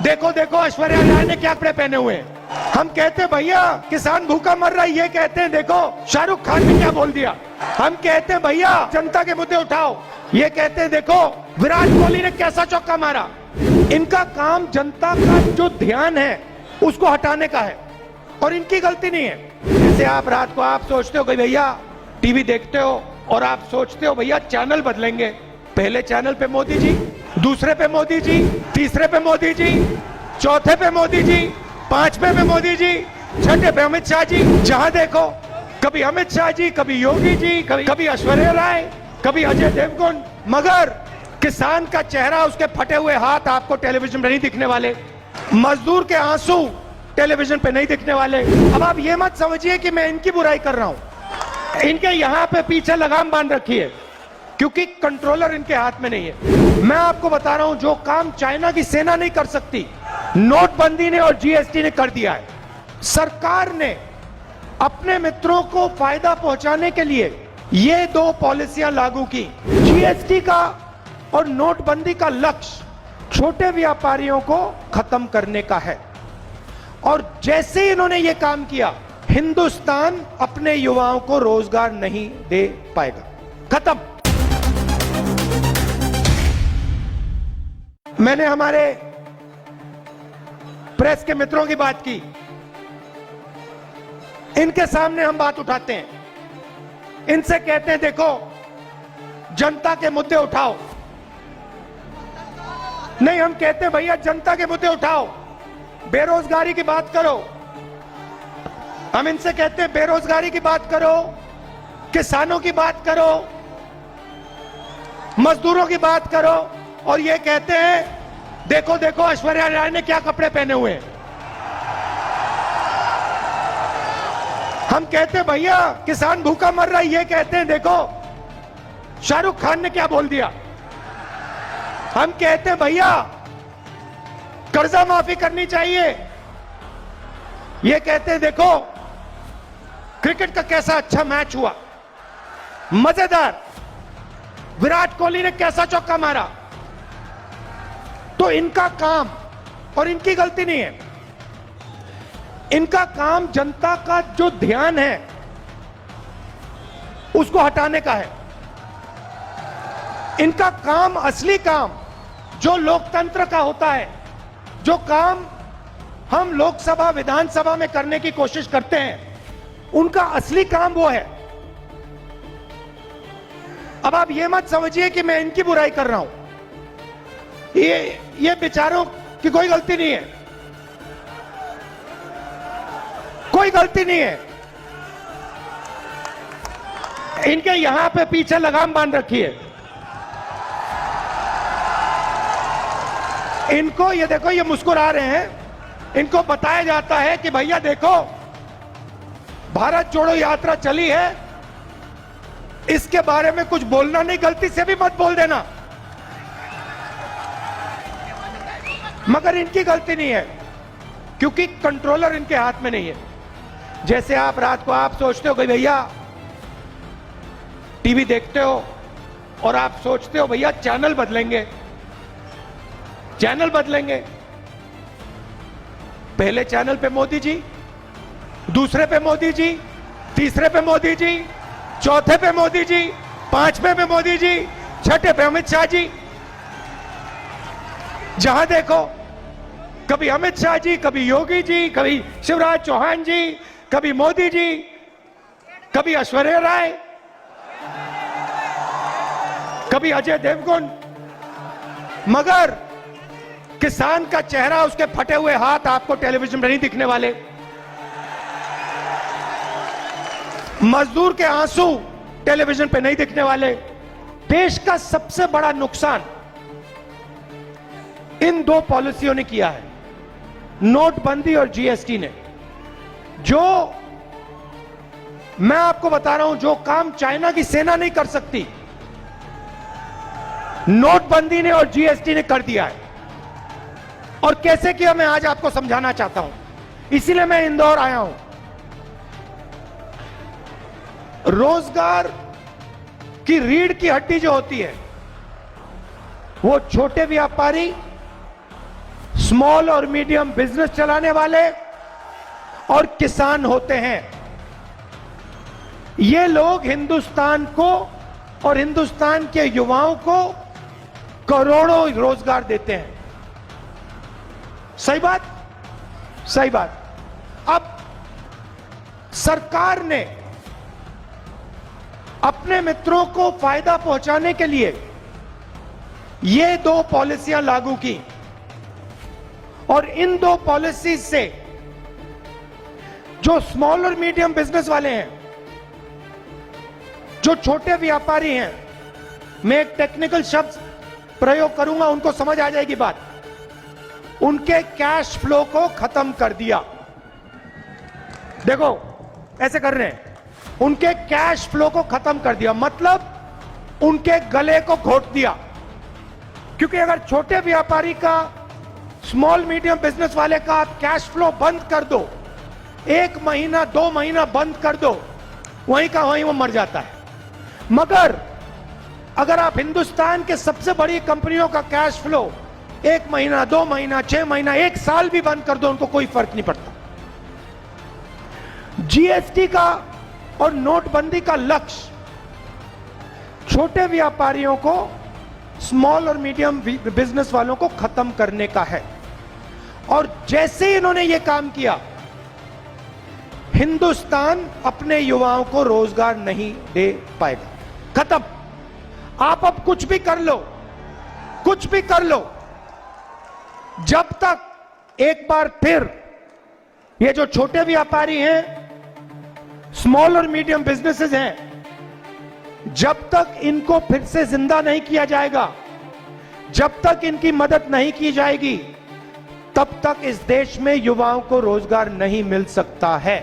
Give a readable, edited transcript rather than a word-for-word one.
देखो देखो ऐश्वर्या राय ने क्या कपड़े पहने हुए हैं। हम कहते भैया किसान भूखा मर रहा है, ये कहते हैं देखो शाहरुख खान ने क्या बोल दिया। हम कहते हैं भैया जनता के मुद्दे उठाओ, ये कहते हैं देखो विराट कोहली ने कैसा चौका मारा। इनका काम जनता का जो ध्यान है उसको हटाने का है और इनकी गलती नहीं है। जैसे आप रात को आप सोचते हो कि भैया टीवी देखते हो और आप सोचते हो भैया चैनल बदलेंगे, पहले चैनल पे मोदी जी, दूसरे पे मोदी जी, तीसरे पे मोदी जी, चौथे पे मोदी जी, पांचवे पे मोदी जी, छठे पे अमित शाह जी। जहां देखो कभी अमित शाह जी, कभी योगी जी, कभी ऐश्वर्या राय, कभी अजय देवगन, मगर किसान का चेहरा, उसके फटे हुए हाथ आपको टेलीविजन पे नहीं दिखने वाले, मजदूर के आंसू टेलीविजन पे नहीं दिखने वाले। अब आप ये मत समझिए कि मैं इनकी बुराई कर रहा हूं, इनके यहां पे पीछे लगाम बांध रखी है क्योंकि कंट्रोलर इनके हाथ में नहीं है। मैं आपको बता रहा हूं जो काम चाइना की सेना नहीं कर सकती, नोटबंदी ने और जीएसटी ने कर दिया है। सरकार ने अपने मित्रों को फायदा पहुंचाने के लिए ये दो पॉलिसियां लागू की। जीएसटी का और नोटबंदी का लक्ष्य छोटे व्यापारियों को खत्म करने का है और जैसे ही इन्होंने ये काम किया, हिंदुस्तान अपने युवाओं को रोजगार नहीं दे पाएगा। खत्म। मैंने हमारे प्रेस के मित्रों की बात की, इनके सामने हम बात उठाते हैं, इनसे कहते हैं देखो जनता के मुद्दे उठाओ। नहीं, हम कहते हैं भैया जनता के मुद्दे उठाओ, बेरोजगारी की बात करो। हम इनसे कहते हैं बेरोजगारी की बात करो, किसानों की बात करो, मजदूरों की बात करो, और ये कहते हैं देखो देखो ऐश्वर्या राय ने क्या कपड़े पहने हुए हैं। हम कहते हैं भैया किसान भूखा मर रहा है, ये कहते हैं देखो शाहरुख खान ने क्या बोल दिया। हम कहते हैं भैया कर्जा माफी करनी चाहिए, ये कहते हैं देखो क्रिकेट का कैसा अच्छा मैच हुआ, मजेदार, विराट कोहली ने कैसा चौका मारा। तो इनका काम, और इनकी गलती नहीं है, इनका काम जनता का जो ध्यान है उसको हटाने का है। इनका काम, असली काम जो लोकतंत्र का होता है, जो काम हम लोकसभा विधानसभा में करने की कोशिश करते हैं, उनका असली काम वो है। अब आप ये मत समझिए कि मैं इनकी बुराई कर रहा हूं, ये बेचारों की कोई गलती नहीं है, कोई गलती नहीं है। इनके यहां पे पीछे लगाम बांध रखी है। इनको ये देखो, ये मुस्कुरा रहे हैं, इनको बताया जाता है कि भैया देखो भारत जोड़ो यात्रा चली है, इसके बारे में कुछ बोलना नहीं, गलती से भी मत बोल देना। मगर इनकी गलती नहीं है क्योंकि कंट्रोलर इनके हाथ में नहीं है। जैसे आप रात को आप सोचते हो कि भैया टीवी देखते हो और आप सोचते हो भैया चैनल बदलेंगे, चैनल बदलेंगे, पहले चैनल पे मोदी जी, दूसरे पे मोदी जी, तीसरे पे मोदी जी, चौथे पे मोदी जी, पांचवे पे मोदी जी, छठे पे अमित शाह जी। जहां देखो कभी अमित शाह जी, कभी योगी जी, कभी शिवराज चौहान जी, कभी मोदी जी, कभी ऐश्वर्या राय, कभी अजय देवगन, मगर किसान का चेहरा, उसके फटे हुए हाथ आपको टेलीविजन पर नहीं दिखने वाले, मजदूर के आंसू टेलीविजन पे नहीं दिखने वाले। देश का सबसे बड़ा नुकसान इन दो पॉलिसियों ने किया है, नोटबंदी और जीएसटी ने। जो मैं आपको बता रहा हूं, जो काम चाइना की सेना नहीं कर सकती, नोटबंदी ने और जीएसटी ने कर दिया है। और कैसे किया मैं आज आपको समझाना चाहता हूं, इसीलिए मैं इंदौर आया हूं। रोजगार की रीढ़ की हड्डी जो होती है, वो छोटे व्यापारी, स्मॉल और मीडियम बिजनेस चलाने वाले और किसान होते हैं। ये लोग हिंदुस्तान को और हिंदुस्तान के युवाओं को करोड़ों रोजगार देते हैं। सही बात, सही बात। अब सरकार ने अपने मित्रों को फायदा पहुंचाने के लिए ये दो पॉलिसियां लागू की और इन दो पॉलिसीज से जो स्मॉल और मीडियम बिजनेस वाले हैं, जो छोटे व्यापारी हैं, मैं एक टेक्निकल शब्द प्रयोग करूंगा, उनको समझ आ जाएगी बात, उनके कैश फ्लो को खत्म कर दिया। देखो ऐसे कर रहे हैं, उनके कैश फ्लो को खत्म कर दिया, मतलब उनके गले को घोट दिया। क्योंकि अगर छोटे व्यापारी का, स्मॉल मीडियम बिजनेस वाले का आप कैश फ्लो बंद कर दो, 1 महीना 2 महीना बंद कर दो, वहीं का वहीं वो मर जाता है। मगर अगर आप हिंदुस्तान के सबसे बड़ी कंपनियों का कैश फ्लो 1 महीना 2 महीना 6 महीना 1 साल भी बंद कर दो, उनको कोई फर्क नहीं पड़ता। जीएसटी का और नोटबंदी का लक्ष्य छोटे व्यापारियों को, स्मॉल और मीडियम बिजनेस वालों को खत्म करने का है। और जैसे ही इन्होंने यह काम किया, हिंदुस्तान अपने युवाओं को रोजगार नहीं दे पाएगा। खत्म। आप अब कुछ भी कर लो, कुछ भी कर लो, जब तक एक बार फिर ये जो छोटे व्यापारी हैं, स्मॉल और मीडियम बिजनेसेस हैं, जब तक इनको फिर से जिंदा नहीं किया जाएगा, जब तक इनकी मदद नहीं की जाएगी, तब तक इस देश में युवाओं को रोजगार नहीं मिल सकता है।